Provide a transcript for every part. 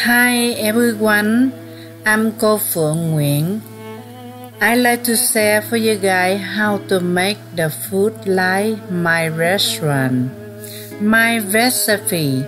Hi everyone, I'm Cô Phượng Nguyễn. I like to share for you guys how to make the food like my restaurant. My recipe,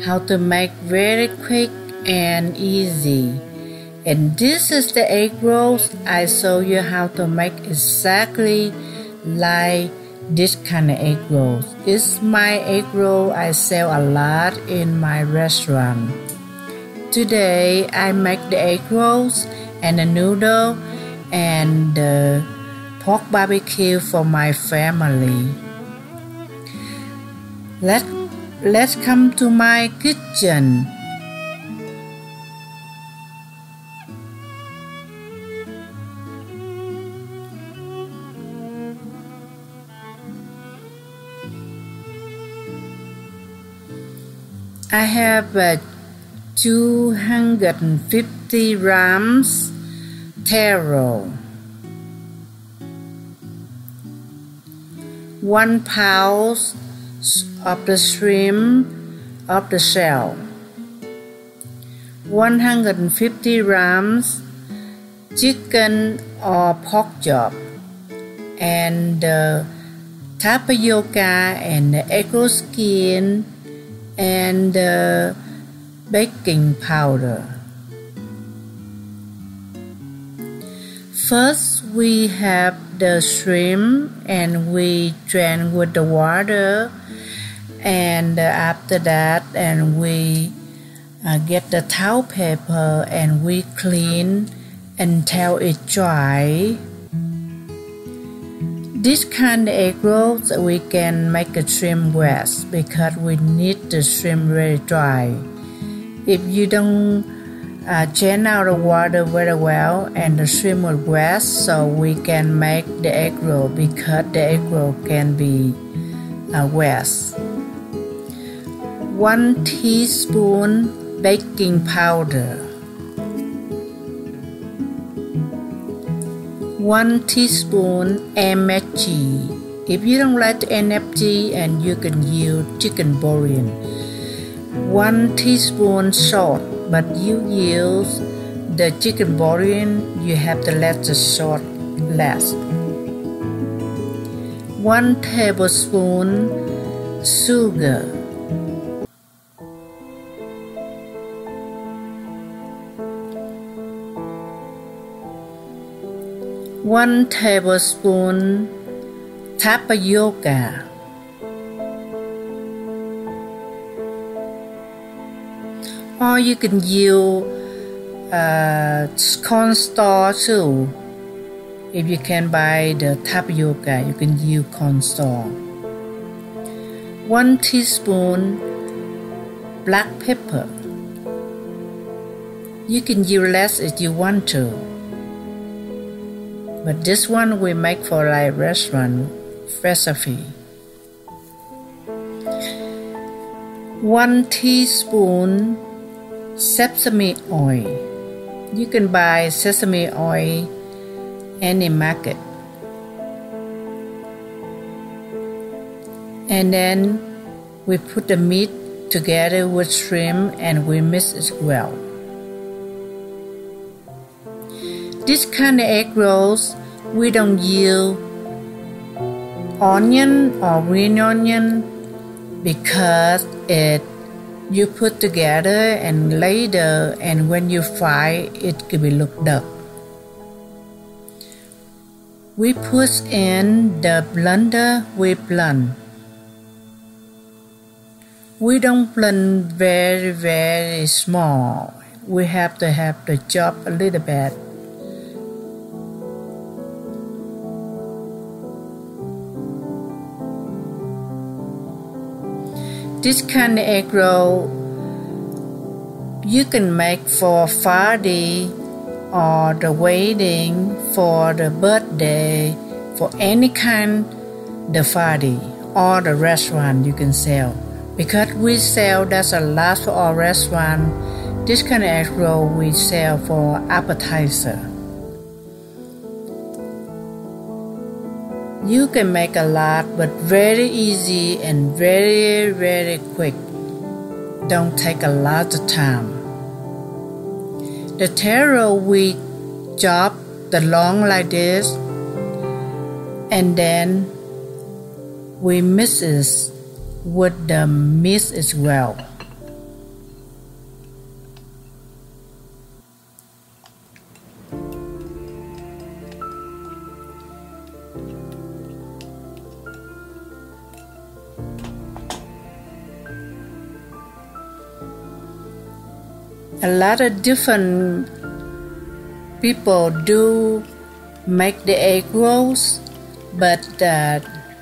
how to make very quick and easy. And this is the egg rolls. I show you how to make exactly like this kind of egg rolls. It's my egg roll I sell a lot in my restaurant. Today I make the egg rolls and the noodle and the pork barbecue for my family. Let's come to my kitchen. I have 250 grams taro, 1 pound of the shrimp of the shell, 150 grams chicken or pork chop, and tapioca and the egg roll skin and baking powder. First we have the shrimp and we drain with the water, and after that and we get the towel paper and we clean until it dry. This kind of egg rolls we can make a shrimp breast because we need the shrimp very dry. If you don't drain out the water very well and the shrimp will breast, so we can make the egg roll because the egg roll can be wet. 1 teaspoon baking powder, 1 teaspoon MSG. If you don't like the MSG, and you can use chicken bouillon. 1 teaspoon salt, but you use the chicken bouillon, you have to let the salt last. 1 tablespoon sugar, 1 tablespoon tapioca, or you can use cornstarch too. If you can buy the tapioca, you can use cornstarch. 1 teaspoon black pepper. You can use less if you want to, but this one we make for like restaurant recipe. 1 teaspoon sesame oil. You can buy sesame oil any market. And then we put the meat together with shrimp and we mix it well. This kind of egg rolls, we don't use onion or green onion because you put together and later and when you fry it could be look dark. We put in the blender, we blend. We don't blend very small. We have to have the chop a little bit. This kind of egg roll you can make for party or the wedding, for the birthday, for any kind the party or the restaurant you can sell. Because we sell that's a lot for our restaurant. This kind of egg roll we sell for appetizer. You can make a lot, but very easy and very quick. Don't take a lot of time. The taro we chop the long like this, and then we mix it with the meat as well. A lot of different people do make the egg rolls, but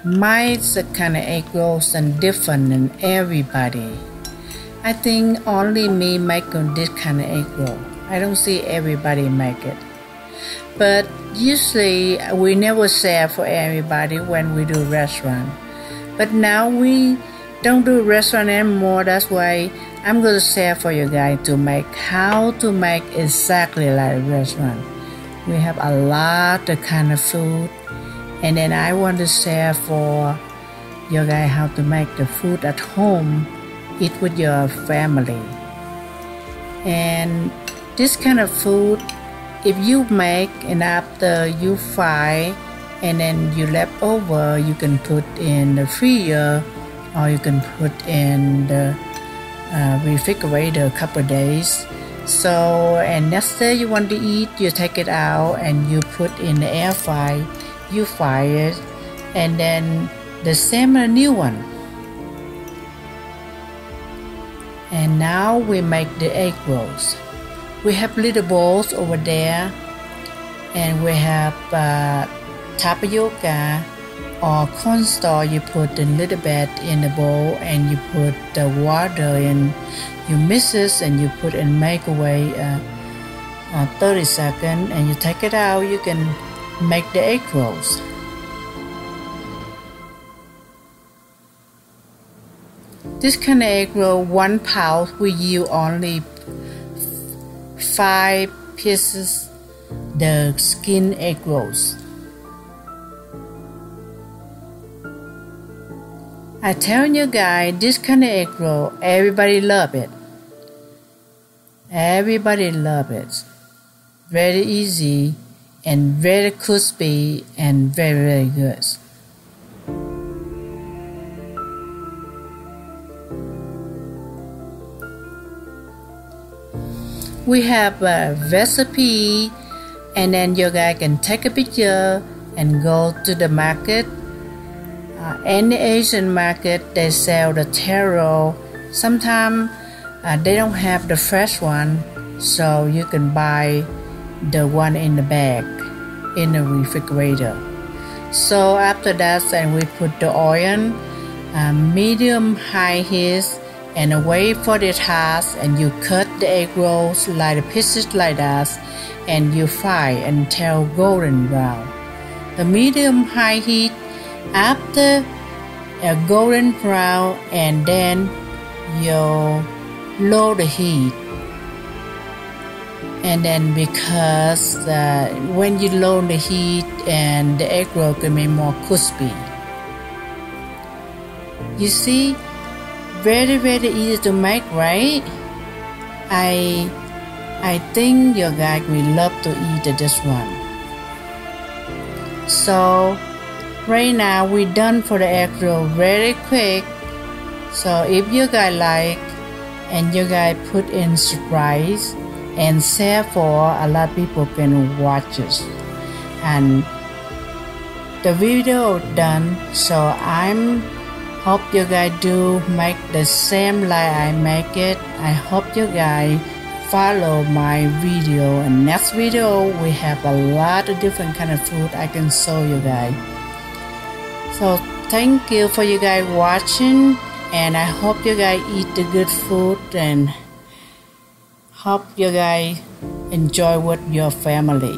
my kind of egg rolls are different than everybody. I think only me make this kind of egg roll. I don't see everybody make it. But usually we never share for everybody when we do restaurant. But now we don't do restaurant anymore. That's why I'm going to share for you guys to make how to make exactly like a restaurant. We have a lot of kind of food, and then I want to share for you guys how to make the food at home, eat with your family. And this kind of food, if you make and after you fry and then you left over, you can put in the freezer or you can put in the refrigerator a couple of days. So, and next day you want to eat, you take it out and you put in the air fry, you fry it, and then the same a new one. And now we make the egg rolls. We have little bowls over there, and we have tapioca or cornstarch. You put a little bit in the bowl and you put the water in, you mix it and you put in microwave 30 seconds and you take it out. You can make the egg rolls. This kind of egg roll, 1 pound, we use only 5 pieces the skin egg rolls. I tell you guys, this kind of egg roll, everybody love it. Everybody love it. Very easy and very crispy and very, very good. We have a recipe, and then you guys can take a picture and go to the market. Any Asian market, they sell the taro. Sometimes they don't have the fresh one, so you can buy the one in the bag in the refrigerator. So after that, then we put the oil, medium high heat, and wait for the task, and you cut the egg rolls like the pieces like that, and you fry until golden brown. The medium high heat, after a golden brown, and then you low the heat. And then because when you lower the heat, and the egg roll can be more crispy. You see, very, very easy to make, right? I think you guys will love to eat this one. So right now we done for the egg roll very quick. So if you guys like, and you guys put in surprise and share for a lot of people can watch it. And the video done, so I'm hope you guys do make the same like I make it. I hope you guys follow my video, and next video we have a lot of different kind of food I can show you guys. So thank you for you guys watching, and I hope you guys eat the good food, and hope you guys enjoy with your family.